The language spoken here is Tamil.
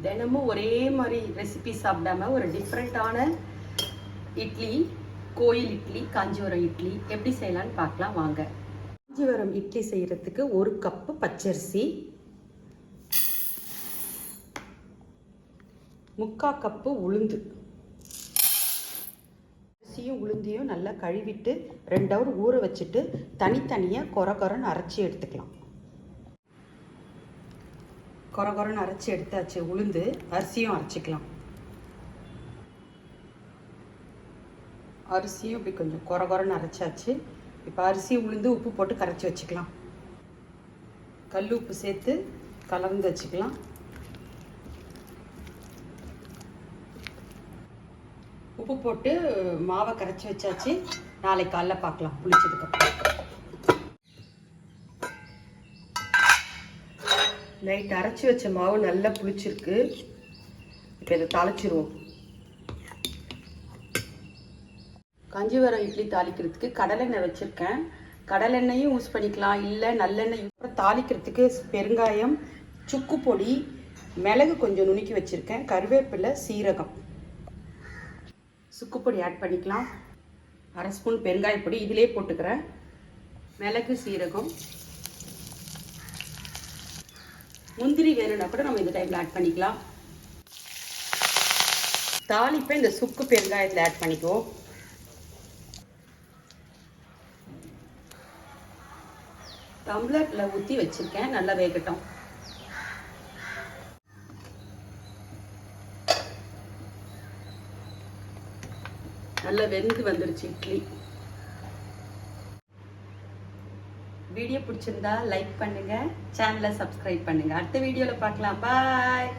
தினமும் ஒரே மாதிரி ரெசிபி சாப்பிடாம ஒரு டிஃப்ரெண்ட்டான இட்லி, கோயில் இட்லி, காஞ்சிபுரம் இட்லி எப்படி செய்யலான்னு பார்க்கலாம் வாங்க. காஞ்சிபுரம் இட்லி செய்கிறதுக்கு 1 கப்பு பச்சரிசி, 3/4 கப்பு உளுந்து. அரிசியும் உளுந்தையும் நல்லா கழுவிட்டு 2 ஹவர் ஊற வச்சுட்டு தனித்தனியாக கொரன்னு அரைச்சி எடுத்துக்கலாம். கொரன்னு அரைச்சி எடுத்தாச்சு. உளுந்து, அரிசியும் அரைச்சிக்கலாம். அரிசியும் இப்படி கொஞ்சம் கொரன்னு அரைச்சாச்சு. இப்போ அரிசி, உளுந்து, உப்பு போட்டு கரைச்சி வச்சுக்கலாம். கல் உப்பு சேர்த்து கலந்து வச்சுக்கலாம். உப்பு போட்டு மாவை கரைச்சி வச்சாச்சு. நாளைக்கு காலைல பார்க்கலாம் புளிச்சதுக்கப்புறம். நைட் அரைச்சி வச்ச மாவு நல்லா புளிச்சிருக்கு. இப்போ இதை தாளிச்சிருவோம். காஞ்சிபுரம் இட்லி தாளிக்கிறதுக்கு கடலெண்ணெய் வச்சுருக்கேன். கடலெண்ணெயும் யூஸ் பண்ணிக்கலாம், இல்லை நல்லெண்ணெய். அப்புறம் தாளிக்கிறதுக்கு பெருங்காயம், சுக்கு பொடி, மிளகு கொஞ்சம் நுணுக்கி வச்சுருக்கேன், கருவேப்பிலை, சீரகம். சுக்கு பொடி ஆட் பண்ணிக்கலாம். 1/2 ஸ்பூன் பெருங்காயப்பொடி இதிலே போட்டுக்கிறேன். மிளகு, சீரகம். முந்திரி வேணும்னா கூட நம்ம இந்த டைமில் ஆட் பண்ணிக்கலாம். தாளிப்பை இந்த சுக்கு பெருங்காயத்தில் ஆட் பண்ணிக்குவோம். டம்ளரில் ஊற்றி வச்சுருக்கேன், நல்லா வேகட்டும். நல்லா வெந்து வந்துருச்சு இட்லி. வீடியோ பிடிச்சிருந்தா லைக் பண்ணுங்க, சேனலை சப்ஸ்கிரைப் பண்ணுங்க. அடுத்த வீடியோவில் பார்க்கலாம். பாய்.